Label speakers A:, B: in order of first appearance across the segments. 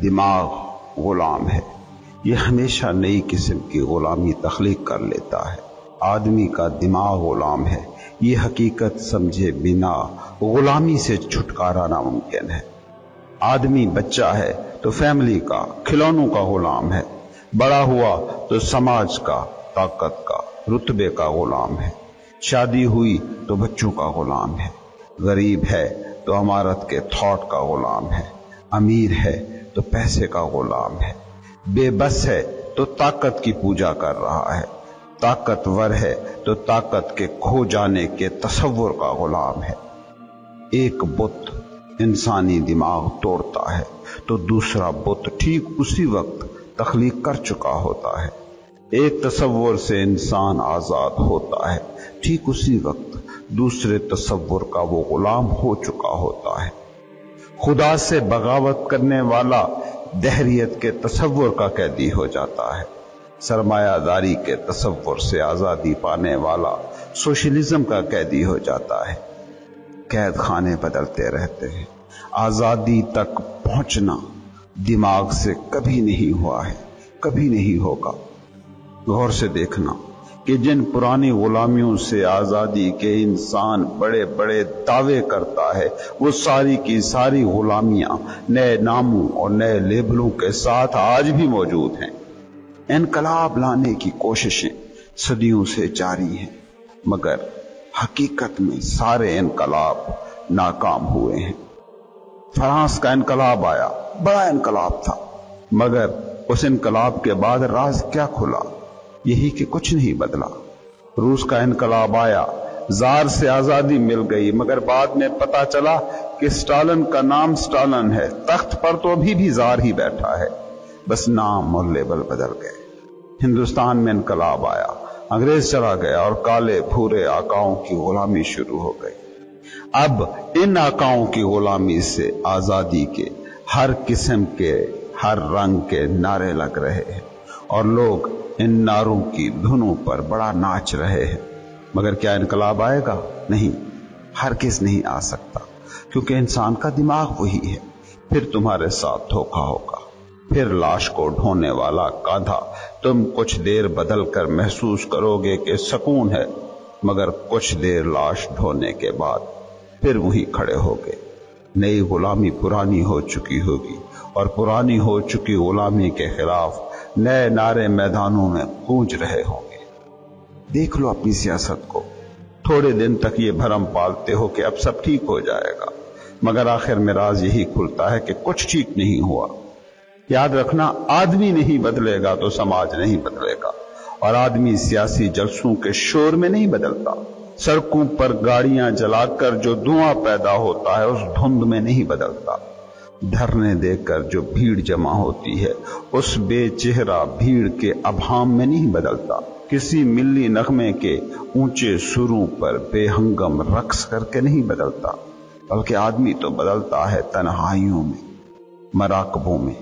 A: دماغ غلام ہے، یہ ہمیشہ نئی قسم کی غلامی تخلیق کر لیتا ہے۔ آدمی کا دماغ غلام ہے، یہ حقیقت سمجھے بنا غلامی سے چھٹکارا ناممکن ہے۔ آدمی بچہ ہے تو فیملی کا، کھلونوں کا غلام ہے، بڑا ہوا تو سماج کا، طاقت کا، رتبے کا غلام ہے، شادی ہوئی تو بچوں کا غلام ہے، غریب ہے تو عمارت کے تھاٹ کا غلام ہے، امیر ہے تو پیسے کا غلام ہے، بے بس ہے تو طاقت کی پوجا کر رہا ہے، طاقتور ہے تو طاقت کے کھو جانے کے تصور کا غلام ہے۔ ایک بت انسانی دماغ توڑتا ہے تو دوسرا بت ٹھیک اسی وقت تخلیق کر چکا ہوتا ہے۔ ایک تصور سے انسان آزاد ہوتا ہے، ٹھیک اسی وقت دوسرے تصور کا وہ غلام ہو چکا ہوتا ہے۔ خدا سے بغاوت کرنے والا دہریت کے تصور کا قیدی ہو جاتا ہے، سرمایہ داری کے تصور سے آزادی پانے والا سوشلزم کا قیدی ہو جاتا ہے۔ قید خانے بدلتے رہتے ہیں، آزادی تک پہنچنا دماغ سے کبھی نہیں ہوا ہے، کبھی نہیں ہوگا۔ غور سے دیکھنا کہ جن پرانی غلامیوں سے آزادی کے انسان بڑے بڑے دعوے کرتا ہے، وہ ساری کی ساری غلامیاں نئے ناموں اور نئے لیبلوں کے ساتھ آج بھی موجود ہیں۔ انقلاب لانے کی کوششیں صدیوں سے جاری ہیں، مگر حقیقت میں سارے انقلاب ناکام ہوئے ہیں۔ فرانس کا انقلاب آیا، بڑا انقلاب تھا، مگر اس انقلاب کے بعد راز کیا کھلا؟ یہی کہ کچھ نہیں بدلا۔ روس کا انقلاب آیا، زار سے آزادی مل گئی، مگر بعد میں پتا چلا کہ اسٹالن کا نام اسٹالن ہے، تخت پر تو ابھی بھی زار ہی بیٹھا ہے، بس نام اور لیبل بدل گئے۔ ہندوستان میں انقلاب آیا، انگریز چلا گیا اور کالے بھورے آقاؤں کی غلامی شروع ہو گئی۔ اب ان آقاؤں کی غلامی سے آزادی کے ہر قسم کے، ہر رنگ کے نعرے لگ رہے ہیں اور لوگ ان نعروں کی دھنوں پر بڑا ناچ رہے ہیں، مگر کیا انقلاب آئے گا؟ نہیں، ہرگز نہیں آ سکتا، کیونکہ انسان کا دماغ وہی ہے۔ پھر تمہارے ساتھ دھوکا ہوگا، پھر لاش کو ڈھونے والا کاندھا تم کچھ دیر بدل کر محسوس کرو گے کہ سکون ہے، مگر کچھ دیر لاش ڈھونے کے بعد پھر وہیں کھڑے ہوگے۔ نئی غلامی پرانی ہو چکی ہوگی اور پرانی ہو چکی غلامی کے خلاف نئے نعرے میدانوں میں گونج رہے ہوں گے۔ دیکھ لو اپنی سیاست کو، تھوڑے دن تک یہ بھرم پالتے ہو کہ اب سب ٹھیک ہو جائے گا، مگر آخر میں راز یہی کھلتا ہے کہ کچھ ٹھیک نہیں ہوا۔ یاد رکھنا، آدمی نہیں بدلے گا تو سماج نہیں بدلے گا، اور آدمی سیاسی جلسوں کے شور میں نہیں بدلتا، سڑکوں پر گاڑیاں جلا کر جو دھواں پیدا ہوتا ہے اس دھند میں نہیں بدلتا، دھرنے دے کر جو بھیڑ جمع ہوتی ہے اس بے چہرہ بھیڑ کے ابہام میں نہیں بدلتا، کسی ملی نغمے کے اونچے سروں پر بے ہنگم رقص کر کے نہیں بدلتا، بلکہ آدمی تو بدلتا ہے تنہائیوں میں، مراقبوں میں،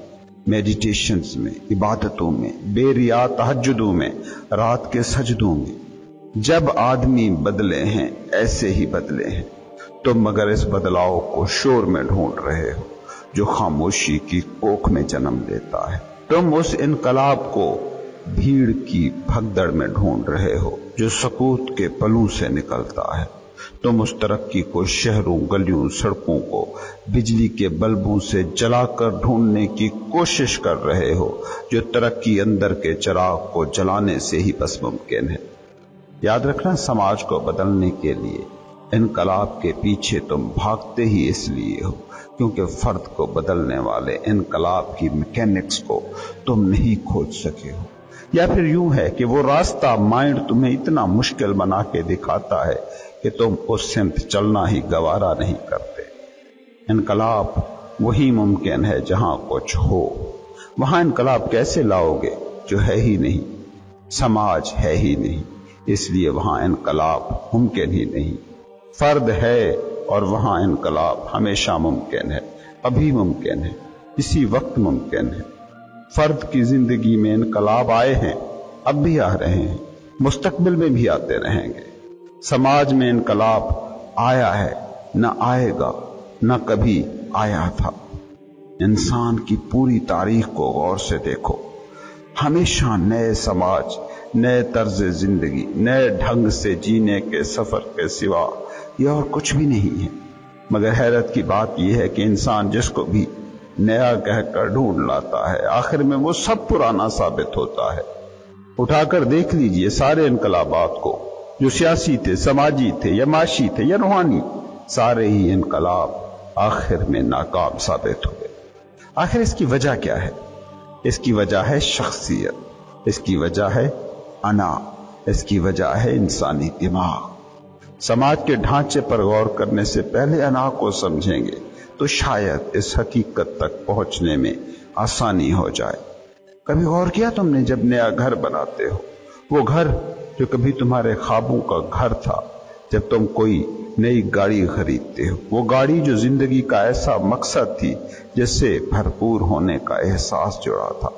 A: میڈیٹیشنز میں، عبادتوں میں، بے ریا تہجدوں میں، رات کے سجدوں میں۔ جب آدمی بدلے ہیں ایسے ہی بدلے ہیں، تم مگر اس بدلاؤ کو شور میں ڈھونڈ رہے ہو جو خاموشی کی کوکھ میں جنم دیتا ہے۔ تم اس انقلاب کو بھیڑ کی بھگدڑ میں ڈھونڈ رہے ہو جو سکوت کے پلوں سے نکلتا ہے۔ تم اس ترقی کو شہروں، گلیوں، سڑکوں کو بجلی کے بلبوں سے جلا کر ڈھونڈنے کی کوشش کر رہے ہو جو ترقی اندر کے چراغ کو جلانے سے ہی بس ممکن ہے۔ یاد رکھنا، سماج کو بدلنے کے لیے انقلاب کے پیچھے تم بھاگتے ہی اس لیے ہو کیونکہ فرد کو بدلنے والے انقلاب کی میکینکس کو تم نہیں کھوج سکے ہو، یا پھر یوں ہے کہ وہ راستہ مائنڈ تمہیں اتنا مشکل بنا کے دکھاتا ہے کہ تم اس سمت چلنا ہی گوارا نہیں کرتے۔ انقلاب وہی ممکن ہے جہاں کچھ ہو، وہاں انقلاب کیسے لاؤ گے جو ہے ہی نہیں؟ سماج ہے ہی نہیں، اس لیے وہاں انقلاب ممکن ہی نہیں۔ فرد ہے اور وہاں انقلاب ہمیشہ ممکن ہے، ابھی ممکن ہے، اسی وقت ممکن ہے۔ فرد کی زندگی میں انقلاب آئے ہیں، اب بھی آ رہے ہیں، مستقبل میں بھی آتے رہیں گے۔ سماج میں انقلاب آیا ہے، نہ آئے گا، نہ کبھی آیا تھا۔ इंसान की पूरी तारीख को गौर से देखो, हमेशा नए समाज, नए तर्ज जिंदगी, नए ढंग से जीने के सफर के सिवा यह और कुछ भी नहीं है। मगर हैरत की बात यह है कि इंसान जिसको भी नया कहकर ढूंढ लाता है, आखिर में वो सब पुराना साबित होता है। उठाकर देख लीजिए सारे इनकलाबात को, जो सियासी थे, समाजी थे, या माशी थे, या रूहानी, सारे ही इनकलाब आखिर में नाकाम साबित हुए। आखिर इसकी वजह क्या है? इसकी वजह है शख्सियत, इसकी वजह है अना, इसकी वजह है इंसानी दिमाग। समाज के ढांचे पर गौर करने से पहले अना को समझेंगे तो शायद इस हकीकत तक पहुंचने में आसानी हो जाए। कभी गौर किया तुमने, जब नया घर बनाते हो, वो घर जो कभी तुम्हारे ख्वाबों का घर था, जब तुम कोई नई गाड़ी खरीदते हो, वो गाड़ी जो जिंदगी का ऐसा मकसद थी जिससे भरपूर होने का एहसास जुड़ा था,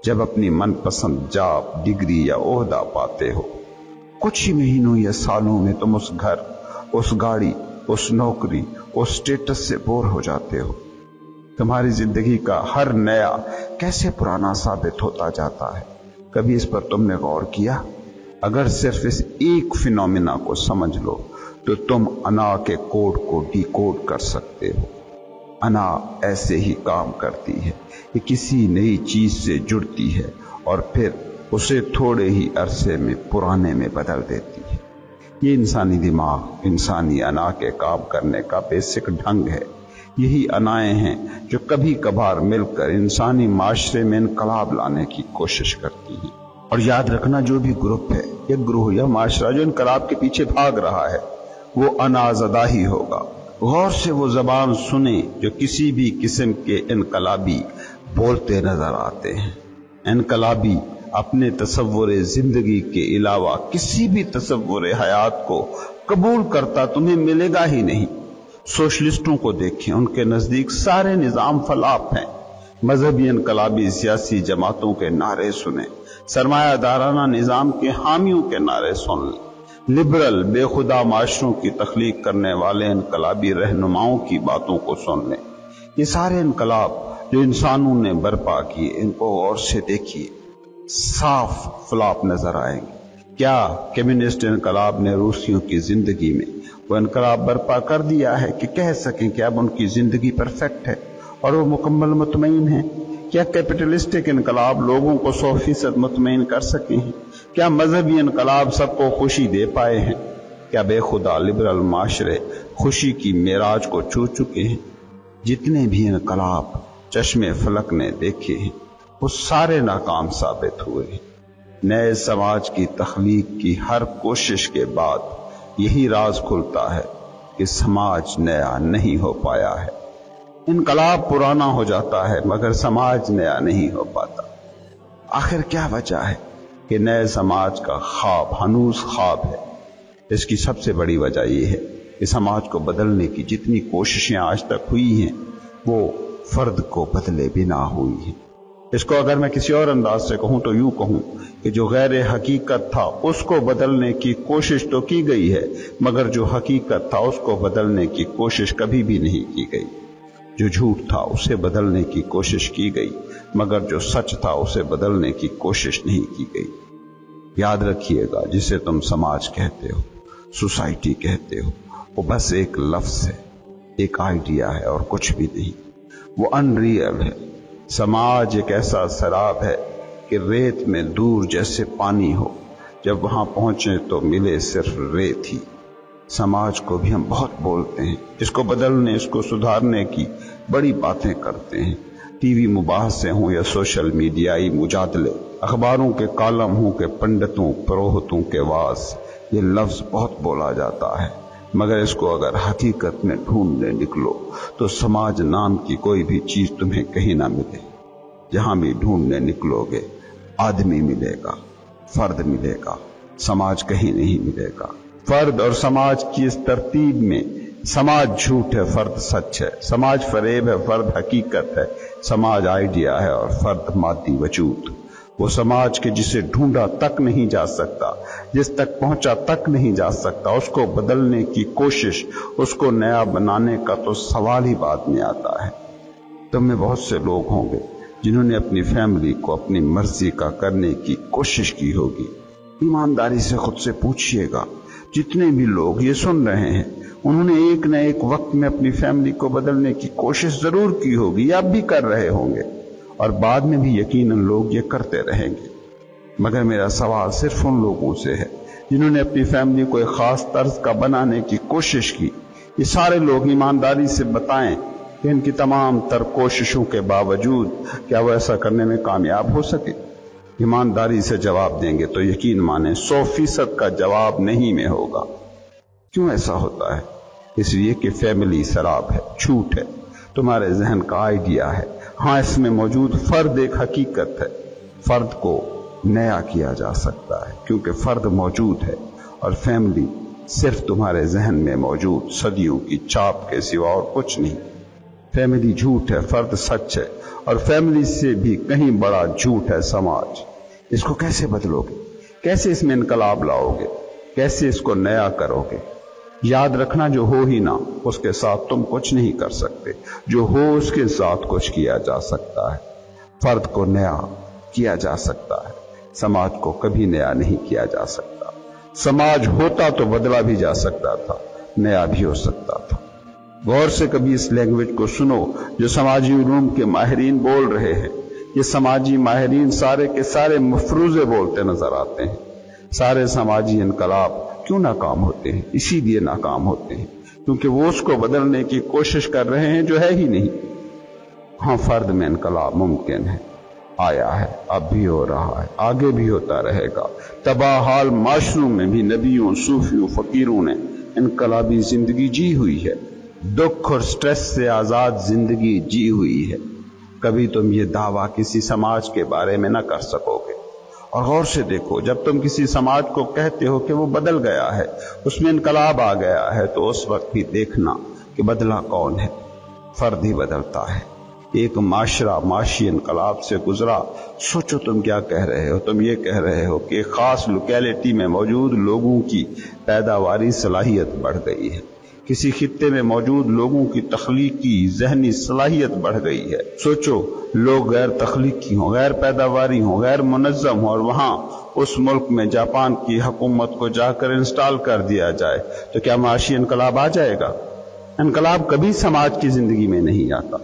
A: जब अपनी मनपसंद जॉब, डिग्री या ओहदा पाते हो, कुछ ही महीनों या सालों में तुम उस घर, उस गाड़ी, उस नौकरी, उस स्टेटस से बोर हो जाते हो। तुम्हारी जिंदगी का हर नया कैसे पुराना साबित होता जाता है। कभी इस पर तुमने गौर किया? अगर सिर्फ इस एक फिनोमिना को समझ लो तो तुम अना के कोड को डिकोड कर सकते हो। अना ऐसे ही काम करती है कि किसी नई चीज से जुड़ती है और फिर उसे थोड़े ही अरसे में पुराने में बदल देती है। ये इंसानी दिमाग, इंसानी अना के काम करने का बेसिक ढंग है। यही अनाएं हैं जो कभी कभार मिलकर इंसानी माशरे में इनकलाब लाने की कोशिश करती हैं। और याद रखना, जो भी ग्रुप है या ग्रोह या माशरा जो इनकलाब के पीछे भाग रहा है, वो अनाज़दा ही होगा। गौर से वो जबान सुने जो किसी भी किस्म के इनकलाबी बोलते नजर आते हैं। इनकलाबी अपने तसव्वुर जिंदगी के अलावा किसी भी तसव्वुर हयात को कबूल करता तुम्हें मिलेगा ही नहीं। सोशलिस्टों को देखें, उनके नजदीक सारे निजाम फलाफ हैं। मजहबी इनकलाबी सियासी जमातों के नारे सुने, सरमायादाराना निजाम के हामियों के नारे सुन लें, लिबरल बेखुदा माशरों की तख्लीक करने वाले इनकलाबी रहनुमाओं की बातों को सुन लें। ये सारे इनकलाब जो इंसानों ने बर्पा किए, इनको गौर से देखिए, साफ फ्लॉप नजर आएंगे। क्या कम्युनिस्ट इनकलाब ने रूसियों की जिंदगी में वो इनकलाब बर्पा कर दिया है कि कह सकें कि अब उनकी जिंदगी परफेक्ट है और वो मुकम्मल मुतमईन है? क्या कैपिटलिस्टिक इनकलाब लोगों को 100% मुतमईन कर सके हैं? क्या मजहबी इनकलाब सबको खुशी दे पाए हैं? क्या बेखुदा लिबरल माशरे खुशी की मेराज को छू चुके हैं? जितने भी इनकलाब चश्मे फलक ने देखे हैं, वो सारे नाकाम साबित हुए हैं। नए समाज की तख्लीक की हर कोशिश के बाद यही राज खुलता है कि समाज नया नहीं हो पाया है। इनकलाब पुराना हो जाता है मगर समाज नया नहीं हो पाता। आखिर क्या वजह है कि नए समाज का ख्वाब हनूज ख्वाब है? इसकी सबसे बड़ी वजह यह है कि समाज को बदलने की जितनी कोशिशें आज तक हुई हैं, वो फर्द को बदले बिना हुई हैं। इसको अगर मैं किसी और अंदाज से कहूं तो यूं कहूं कि जो गैर हकीकत था उसको बदलने की कोशिश तो की गई है, मगर जो हकीकत था उसको बदलने की कोशिश कभी भी नहीं की गई। जो झूठ था उसे बदलने की कोशिश की गई, मगर जो सच था उसे बदलने की कोशिश नहीं की गई। याद रखिएगा, जिसे तुम समाज कहते हो, सोसाइटी कहते हो, वो बस एक लफ्ज है, एक आइडिया है और कुछ भी नहीं। वो अनरियल है। समाज एक ऐसा शराब है कि रेत में दूर जैसे पानी हो, जब वहां पहुंचे तो मिले सिर्फ रेत ही। समाज को भी हम बहुत बोलते हैं, इसको बदलने, इसको सुधारने की बड़ी बातें करते हैं। टीवी मुबाहसे हों या सोशल मीडियाई मुजादले, अखबारों के कॉलम हों के पंडितों पुरोहितों के वास, ये लफ्ज बहुत बोला जाता है, मगर इसको अगर हकीकत में ढूंढने निकलो तो समाज नाम की कोई भी चीज तुम्हें कहीं ना मिले। जहां भी ढूंढने निकलोगे आदमी मिलेगा, फर्द मिलेगा, समाज कहीं नहीं मिलेगा। फर्द और समाज की इस तरतीब में समाज झूठ है, फर्द सच है। समाज फरेब है, फर्द हकीकत है। समाज आइडिया है और फर्द मादी वजूद। वो समाज के जिसे ढूंढा तक नहीं जा सकता, जिस तक पहुंचा तक नहीं जा सकता, उसको बदलने की कोशिश, उसको नया बनाने का तो सवाल ही बाद में आता है। तुम में बहुत से लोग होंगे जिन्होंने अपनी फैमिली को अपनी मर्जी का करने की कोशिश की होगी। ईमानदारी से खुद से पूछिएगा, जितने भी लोग ये सुन रहे हैं उन्होंने एक न एक वक्त में अपनी फैमिली को बदलने की कोशिश जरूर की होगी या भी कर रहे होंगे, और बाद में भी यकीनन लोग ये करते रहेंगे। मगर मेरा सवाल सिर्फ उन लोगों से है जिन्होंने अपनी फैमिली को एक खास तर्ज का बनाने की कोशिश की। ये सारे लोग ईमानदारी से बताएं कि इनकी तमाम तर कोशिशों के बावजूद क्या वो ऐसा करने में कामयाब हो सके। ईमानदारी से जवाब देंगे तो यकीन माने 100% का जवाब नहीं में होगा। क्यों ऐसा होता है? इसलिए कि फैमिली शराब है, झूठ है, तुम्हारे जहन का आइडिया है। हाँ, इसमें मौजूद फर्द एक हकीकत है। फर्द को नया किया जा सकता है क्योंकि फर्द मौजूद है, और फैमिली सिर्फ तुम्हारे जहन में मौजूद सदियों की छाप के सिवा और कुछ नहीं। फैमिली झूठ है, फर्द सच है, और फैमिली से भी कहीं बड़ा झूठ है समाज। इसको कैसे बदलोगे? कैसे इसमें इनकलाब लाओगे? कैसे इसको नया करोगे? याद रखना, जो हो ही ना उसके साथ तुम कुछ नहीं कर सकते, जो हो उसके साथ कुछ किया जा सकता है। फर्द को नया किया जा सकता है, समाज को कभी नया नहीं किया जा सकता। समाज होता तो बदला भी जा सकता था, नया भी हो सकता था। गौर से कभी इस लैंग्वेज को सुनो जो समाजी उलूम के माहिरीन बोल रहे हैं। ये समाजी माहिरीन सारे के सारे मफरूजे बोलते नजर आते हैं। सारे समाजी इनकलाब क्यों नाकाम होते हैं? इसीलिए नाकाम होते हैं क्योंकि वो उसको बदलने की कोशिश कर रहे हैं जो है ही नहीं। हाँ, फर्द में इनकलाब मुमकिन है, आया है, अब भी हो रहा है, आगे भी होता रहेगा। तबाह हाल माशरों में भी नबियों, सूफियों, फकीरों ने इनकलाबी जिंदगी जी हुई है, दुख और स्ट्रेस से आजाद जिंदगी जी हुई है। कभी तुम ये दावा किसी समाज के बारे में न कर सकोगे। और गौर से देखो, जब तुम किसी समाज को कहते हो कि वो बदल गया है, उसमें इनकलाब आ गया है, तो उस वक्त भी देखना कि बदला कौन है। फर्द ही बदलता है। एक माशरा माशी इनकलाब से गुजरा। सोचो तुम क्या कह रहे हो? तुम ये कह रहे हो कि खास लोकेलिटी में मौजूद लोगों की पैदावारी सलाहियत बढ़ गई है, किसी खित्ते में मौजूद लोगों की तख्लीकी जहनी सलाहियत बढ़ गई है। सोचो लोग गैर तख्लीकी हों, गैर पैदावारी हों, गैर मुनज़्ज़म हों, और वहां उस मुल्क में जापान की हुकूमत को जाकर इंस्टॉल कर दिया जाए, तो क्या माशी इनकलाब आ जाएगा? इनकलाब कभी समाज की जिंदगी में नहीं आता,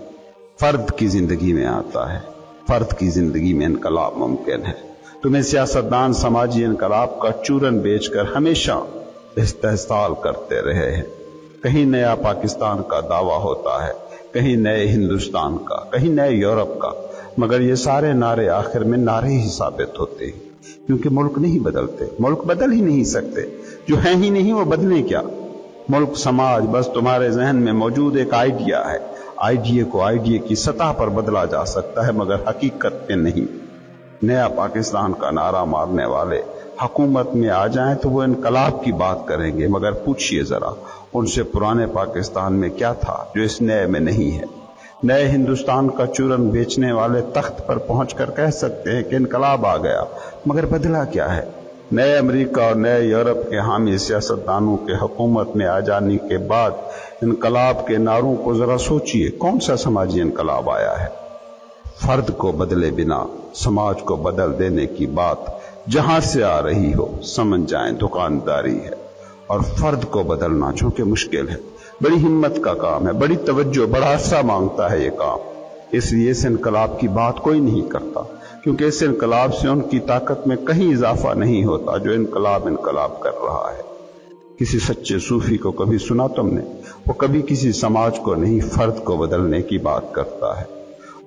A: फर्द की जिंदगी में आता है। फर्द की जिंदगी में इनकलाब मुमकिन है। तुम्हें सियासतदान समाजी इनकलाब का चूरन बेचकर हमेशा इस्तेहसाल करते रहे हैं। कहीं नया पाकिस्तान का दावा होता है, कहीं नए हिंदुस्तान का, कहीं नए यूरोप का, मगर ये सारे नारे आखिर में नारे ही साबित होते हैं क्योंकि मुल्क नहीं बदलते। मुल्क बदल ही नहीं सकते, जो है ही नहीं वो बदले क्या? मुल्क समाज बस तुम्हारे जहन में मौजूद एक आइडिया है। आइडिया को आइडिया की सतह पर बदला जा सकता है मगर हकीकत पे नहीं। नया पाकिस्तान का नारा मारने वाले हुकूमत में आ जाएं तो वो इनकलाब की बात करेंगे, मगर पूछिए जरा उनसे पुराने पाकिस्तान में क्या था जो इस नए में नहीं है। नए हिंदुस्तान का चूरन बेचने वाले तख्त पर पहुंचकर कह सकते हैं कि इनकलाब आ गया, मगर बदला क्या है? नए अमेरिका और नए यूरोप के हामी सियासतदानों के हुकूमत में आ जाने के बाद इनकलाब के नारों को जरा सोचिए, कौन सा समाजी इनकलाब आया है? फर्द को बदले बिना समाज को बदल देने की बात जहां से आ रही हो समझ जाएं दुकानदारी है। और फर्द को बदलना चूंकि मुश्किल है, बड़ी हिम्मत का काम है, बड़ी तवज्जो, बड़ा अरसा मांगता है ये काम। इसलिए इस इनकलाब की बात कोई नहीं करता क्योंकि इस इनकलाब से उनकी ताकत में कहीं इजाफा नहीं होता जो इनकलाब कर रहा है। किसी सच्चे सूफी को कभी सुना तुमने? वो कभी किसी समाज को नहीं, फर्द को बदलने की बात करता है।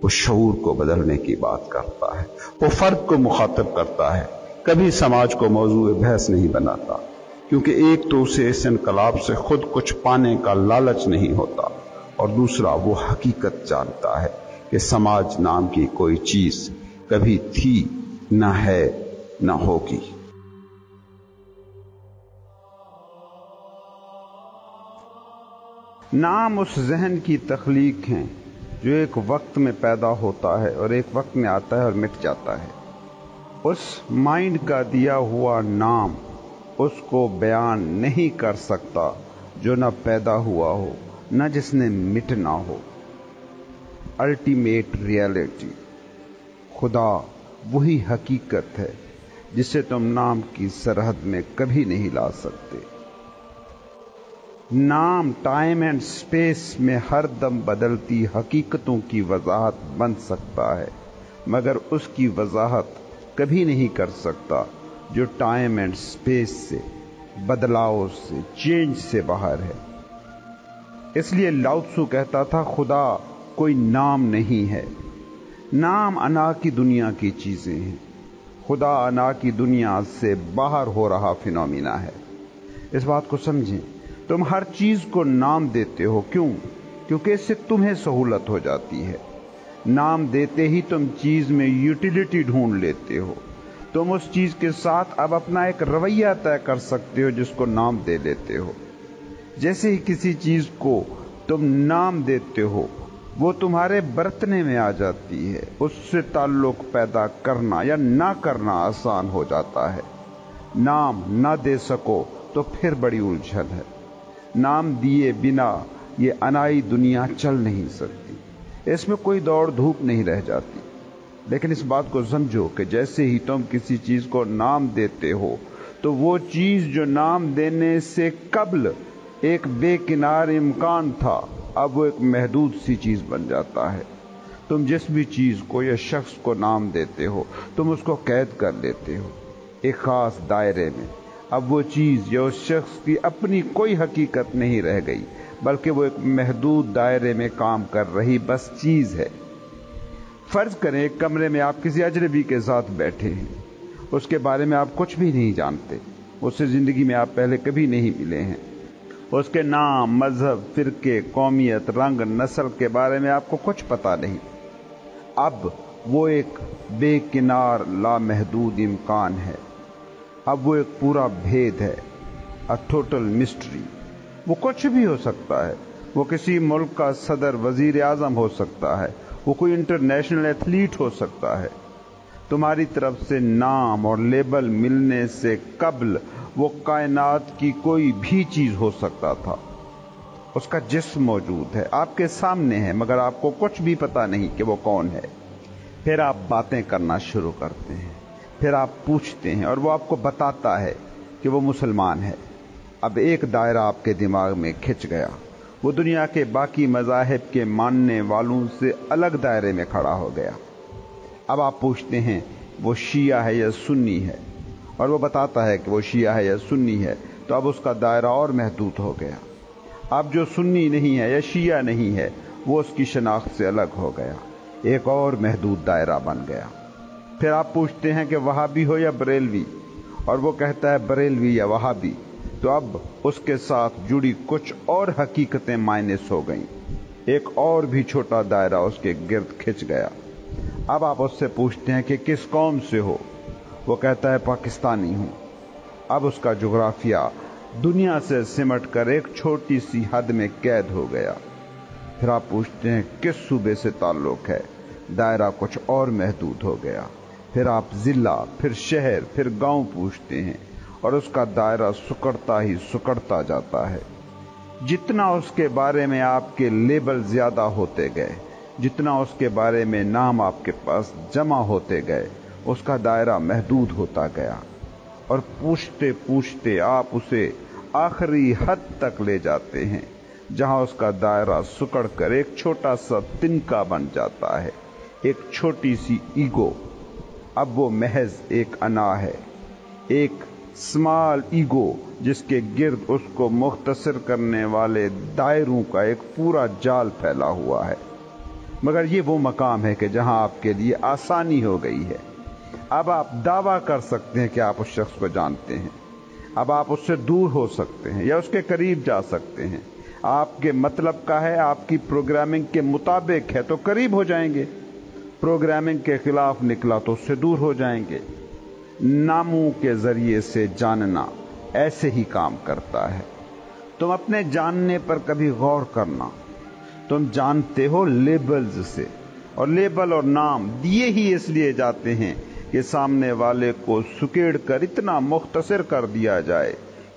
A: वो शऊर को बदलने की बात करता है, वो फर्द को मुखातब करता है, कभी समाज को मौजूद बहस नहीं बनाता क्योंकि एक तो उसे इस इनकलाब से खुद कुछ पाने का लालच नहीं होता, और दूसरा वो हकीकत जानता है कि समाज नाम की कोई चीज कभी थी, न है, न होगी। नाम उस जहन की तख्लीक हैं जो एक वक्त में पैदा होता है और एक वक्त में आता है और मिट जाता है। उस माइंड का दिया हुआ नाम उसको बयान नहीं कर सकता जो न पैदा हुआ हो, न जिसने मिटना हो। Ultimate reality. खुदा वही हकीकत है जिसे तुम नाम की सरहद में कभी नहीं ला सकते। नाम टाइम एंड स्पेस में हर दम बदलती हकीकतों की वजाहत बन सकता है, मगर उसकी वजाहत कभी नहीं कर सकता जो टाइम एंड स्पेस से, बदलाव से, चेंज से बाहर है। इसलिए लाओ त्सु कहता था, खुदा कोई नाम नहीं है, नाम अना की दुनिया की चीजें हैं। खुदा अना की दुनिया से बाहर हो रहा फिनोमिना है। इस बात को समझें। तुम हर चीज को नाम देते हो, क्यों? क्योंकि इससे तुम्हें सहूलत हो जाती है। नाम देते ही तुम चीज में यूटिलिटी ढूंढ लेते हो। तुम उस चीज के साथ अब अपना एक रवैया तय कर सकते हो जिसको नाम दे लेते हो। जैसे ही किसी चीज को तुम नाम देते हो, वो तुम्हारे बरतने में आ जाती है। उससे ताल्लुक पैदा करना या ना करना आसान हो जाता है। नाम ना दे सको तो फिर बड़ी उलझन है। नाम दिए बिना ये अनाई दुनिया चल नहीं सकती, इसमें कोई दौड़ धूप नहीं रह जाती। लेकिन इस बात को समझो कि जैसे ही तुम किसी चीज को नाम देते हो, तो वो चीज जो नाम देने से कब्ल एक बेकिनार इम्कान था, अब वो एक महदूद सी चीज बन जाता है। तुम जिस भी चीज को या शख्स को नाम देते हो, तुम उसको कैद कर लेते हो एक खास दायरे में। अब वो चीज या उस शख्स की अपनी कोई हकीकत नहीं रह गई, बल्कि वो एक महदूद दायरे में काम कर रही बस चीज है। फर्ज करें एक कमरे में आप किसी अजनबी के साथ बैठे हैं, उसके बारे में आप कुछ भी नहीं जानते, उससे जिंदगी में आप पहले कभी नहीं मिले हैं, उसके नाम, मजहब, फिरके, कौमियत, रंग, नस्ल के बारे में आपको कुछ पता नहीं। अब वो एक बेकिनार लामहदूद इम्कान है। अब वो एक पूरा भेद है, अ टोटल मिस्ट्री। वो कुछ भी हो सकता है। वो किसी मुल्क का सदर, वजीर आजम हो सकता है, वो कोई इंटरनेशनल एथलीट हो सकता है। तुम्हारी तरफ से नाम और लेबल मिलने से कब्ल वो कायनात की कोई भी चीज हो सकता था। उसका जिस्म मौजूद है, आपके सामने है, मगर आपको कुछ भी पता नहीं कि वो कौन है। फिर आप बातें करना शुरू करते हैं, फिर आप पूछते हैं और वो आपको बताता है कि वो मुसलमान है। अब एक दायरा आपके दिमाग में खिंच गया। वो दुनिया के बाकी मज़ाहिब के मानने वालों से अलग दायरे में खड़ा हो गया। अब आप पूछते हैं वो शिया है या सुन्नी है, और वो बताता है कि वो शिया है या सुन्नी है। तो अब उसका दायरा और महदूद हो गया। अब जो सुन्नी नहीं है या शिया नहीं है, वो उसकी शनाख्त से अलग हो गया, एक और महदूद दायरा बन गया। फिर आप पूछते हैं कि वहाबी हो या बरेलवी, और वो कहता है बरेलवी या वहाबी। तो अब उसके साथ जुड़ी कुछ और हकीकतें माइनस हो गईं, एक और भी छोटा दायरा उसके गिर्द खिंच गया। अब आप उससे पूछते हैं कि किस कौम से हो, वो कहता है पाकिस्तानी हूं। अब उसका जुग्राफिया दुनिया से सिमट कर एक छोटी सी हद में कैद हो गया। फिर आप पूछते हैं किस सूबे से ताल्लुक है, दायरा कुछ और महदूद हो गया। फिर आप जिला, फिर शहर, फिर गांव पूछते हैं, और उसका दायरा सुकड़ता ही सुकड़ता जाता है। जितना उसके बारे में आपके लेबल ज्यादा होते गए, जितना उसके बारे में नाम आपके पास जमा होते गए, उसका दायरा महदूद होता गया। और पूछते पूछते आप उसे आखिरी हद तक ले जाते हैं, जहां उसका दायरा सुकड़ कर एक छोटा सा तिनका बन जाता है, एक छोटी सी ईगो। अब वो महज एक अना है, एक स्मॉल ईगो, जिसके गिर्द उसको मुख्तसर करने वाले दायरों का एक पूरा जाल फैला हुआ है। मगर ये वो मकाम है कि जहां आपके लिए आसानी हो गई है। अब आप दावा कर सकते हैं कि आप उस शख्स को जानते हैं। अब आप उससे दूर हो सकते हैं या उसके करीब जा सकते हैं। आपके मतलब का है, आपकी प्रोग्रामिंग के मुताबिक है तो करीब हो जाएंगे, प्रोग्रामिंग के खिलाफ निकला तो उससे दूर हो जाएंगे। नामों के जरिए से जानना ऐसे ही काम करता है। तुम अपने जानने पर कभी गौर करना। तुम जानते हो लेबल्स से, और लेबल और नाम दिए ही इसलिए जाते हैं कि सामने वाले को सुकेड़ कर इतना मुख्तसर कर दिया जाए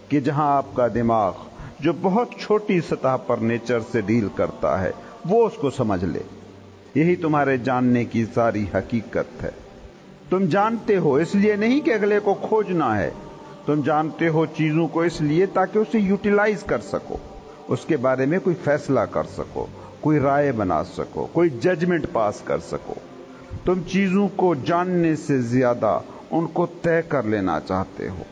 A: कि जहां आपका दिमाग, जो बहुत छोटी सतह पर नेचर से डील करता है, वो उसको समझ ले। यही तुम्हारे जानने की सारी हकीकत है। तुम जानते हो इसलिए नहीं कि अगले को खोजना है, तुम जानते हो चीजों को इसलिए ताकि उसे यूटिलाइज कर सको, उसके बारे में कोई फैसला कर सको, कोई राय बना सको, कोई जजमेंट पास कर सको। तुम चीजों को जानने से ज्यादा उनको तय कर लेना चाहते हो।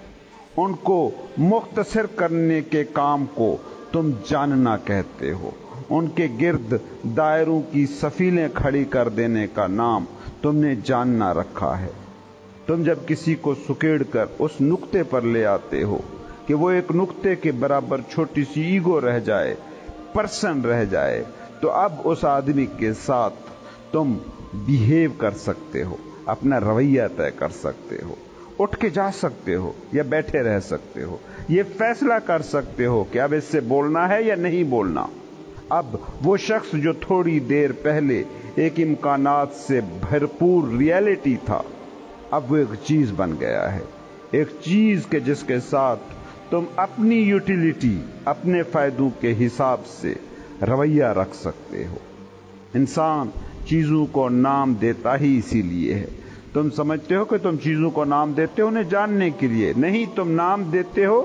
A: उनको मुख्तसर करने के काम को तुम जानना कहते हो। उनके गिर्द दायरों की सफीलें खड़ी कर देने का नाम तुमने जानना रखा है। तुम जब किसी को सुकेड़ कर उस नुक्ते पर ले आते हो कि वो एक नुक्ते के बराबर छोटी सी ईगो रह जाए, पर्सन रह जाए, तो अब उस आदमी के साथ तुम बिहेव कर सकते हो, अपना रवैया तय कर सकते हो, उठ के जा सकते हो या बैठे रह सकते हो, ये फैसला कर सकते हो कि अब इससे बोलना है या नहीं बोलना। अब वो शख्स जो थोड़ी देर पहले एक इम्कानात से भरपूर रियलिटी था, अब वो एक चीज बन गया है, एक चीज के जिसके साथ तुम अपनी यूटिलिटी, अपने फायदों के हिसाब से रवैया रख सकते हो। इंसान चीजों को नाम देता ही इसीलिए है। तुम समझते हो कि तुम चीजों को नाम देते हो उन्हें जानने के लिए, नहीं, तुम नाम देते हो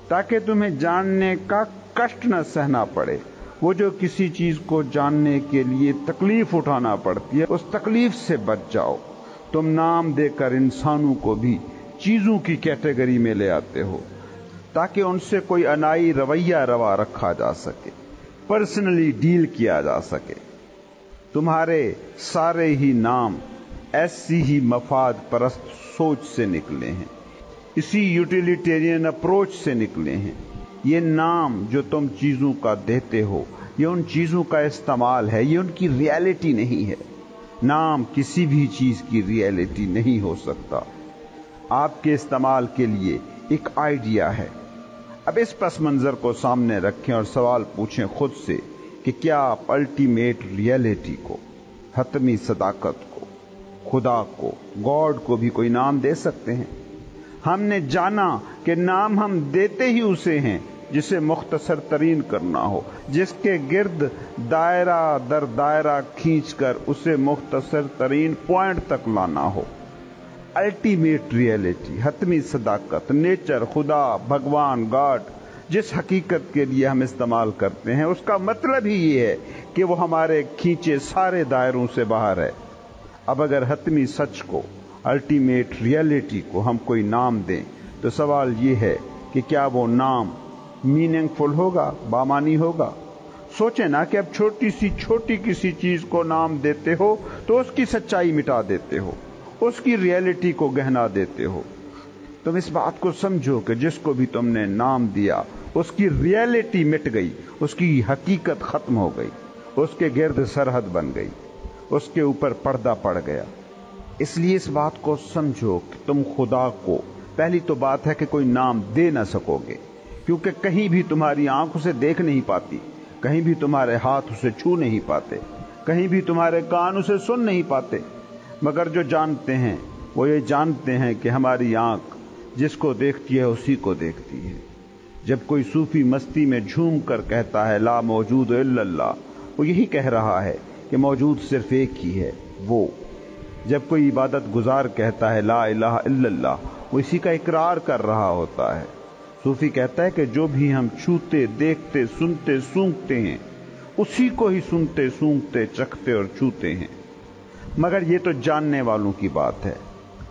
A: ताकि तुम्हें जानने का कष्ट न सहना पड़े। वो जो किसी चीज को जानने के लिए तकलीफ उठाना पड़ती है, उस तकलीफ से बच जाओ। तुम नाम देकर इंसानों को भी चीजों की कैटेगरी में ले आते हो ताकि उनसे कोई अनाई रवैया रवा रखा जा सके, पर्सनली डील किया जा सके। तुम्हारे सारे ही नाम ऐसी ही मफाद परस्त सोच से निकले हैं, इसी यूटिलिटेरियन अप्रोच से निकले हैं। ये नाम जो तुम चीजों का देते हो, ये उन चीजों का इस्तेमाल है, ये उनकी रियलिटी नहीं है। नाम किसी भी चीज की रियलिटी नहीं हो सकता, आपके इस्तेमाल के लिए एक आइडिया है। अब इस पस मंजर को सामने रखें और सवाल पूछें खुद से कि क्या आप अल्टीमेट रियलिटी को, हतमी सदाकत को, खुदा को, गॉड को भी कोई नाम दे सकते हैं? हमने जाना कि नाम हम देते ही उसे हैं जिसे मुख्तसर तरीन करना हो, जिसके गिर्द दायरा दर दायरा खींचकर उसे मुख्तसर तरीन पॉइंट तक लाना हो। अल्टीमेट रियलिटी, हतमी सदाकत, नेचर, खुदा, भगवान, गॉड, जिस हकीकत के लिए हम इस्तेमाल करते हैं, उसका मतलब ही ये है कि वो हमारे खींचे सारे दायरों से बाहर है। अब अगर हतमी सच को, अल्टीमेट रियलिटी को हम कोई नाम दें, तो सवाल ये है कि क्या वो नाम मीनिंगफुल होगा, बामानी होगा? सोचे ना कि अब छोटी किसी चीज को नाम देते हो तो उसकी सच्चाई मिटा देते हो, उसकी रियलिटी को गहना देते हो। तुम इस बात को समझो कि जिसको भी तुमने नाम दिया उसकी रियलिटी मिट गई, उसकी हकीकत खत्म हो गई, उसके गिर्द सरहद बन गई, उसके ऊपर पर्दा पड़ गया। इसलिए इस बात को समझो कि तुम खुदा को, पहली तो बात है कि कोई नाम दे ना सकोगे, क्योंकि कहीं भी तुम्हारी आंख उसे देख नहीं पाती, कहीं भी तुम्हारे हाथ उसे छू नहीं पाते, कहीं भी तुम्हारे कान उसे सुन नहीं पाते। मगर जो जानते हैं वो ये जानते हैं कि हमारी आंख जिसको देखती है उसी को देखती है। जब कोई सूफी मस्ती में झूम कर कहता है ला मौजूद इल्लल्लाह, वो यही कह रहा है कि मौजूद सिर्फ एक ही है, वो। जब कोई इबादत गुजार कहता है ला इलाहा इल्लल्लाह, वो इसी का इकरार कर रहा होता है। सूफी कहता है कि जो भी हम छूते, देखते, सुनते, सूंघते हैं, उसी को ही सुनते, सूंघते, चखते और छूते हैं। मगर ये तो जानने वालों की बात है,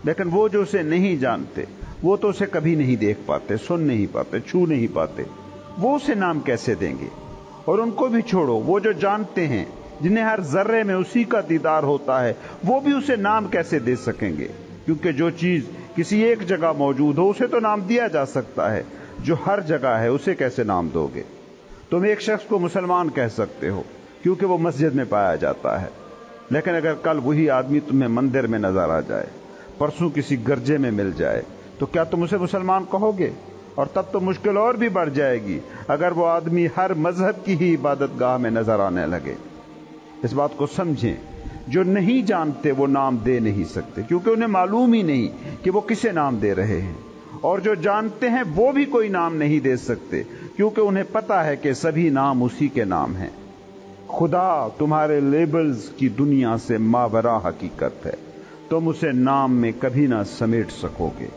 A: लेकिन वो जो उसे नहीं जानते, वो तो उसे कभी नहीं देख पाते, सुन नहीं पाते, छू नहीं पाते, वो उसे नाम कैसे देंगे? और उनको भी छोड़ो, वो जो जानते हैं, जिन्हें हर जर्रे में उसी का दीदार होता है, वो भी उसे नाम कैसे दे सकेंगे? क्योंकि जो चीज किसी एक जगह मौजूद हो उसे तो नाम दिया जा सकता है, जो हर जगह है उसे कैसे नाम दोगे? तुम एक शख्स को मुसलमान कह सकते हो क्योंकि वो मस्जिद में पाया जाता है, लेकिन अगर कल वही आदमी तुम्हें मंदिर में नजर आ जाए, परसों किसी गिरजे में मिल जाए, तो क्या तुम उसे मुसलमान कहोगे? और तब तो मुश्किल और भी बढ़ जाएगी अगर वो आदमी हर मजहब की ही इबादत गाह में नजर आने लगे। इस बात को समझें, जो नहीं जानते वो नाम दे नहीं सकते, क्योंकि उन्हें मालूम ही नहीं कि वो किसे नाम दे रहे हैं। और जो जानते हैं वो भी कोई नाम नहीं दे सकते, क्योंकि उन्हें पता है कि सभी नाम उसी के नाम हैं। खुदा तुम्हारे लेबल्स की दुनिया से मावरा हकीकत है, तुम उसे नाम में कभी ना समेट सकोगे।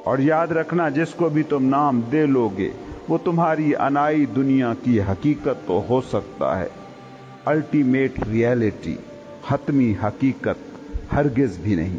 A: और याद रखना, जिसको भी तुम नाम दे लोगे वो तुम्हारी अनाई दुनिया की हकीकत तो हो सकता है, अल्टीमेट रियलिटी, हतमी हकीकत हरगिज भी नहीं।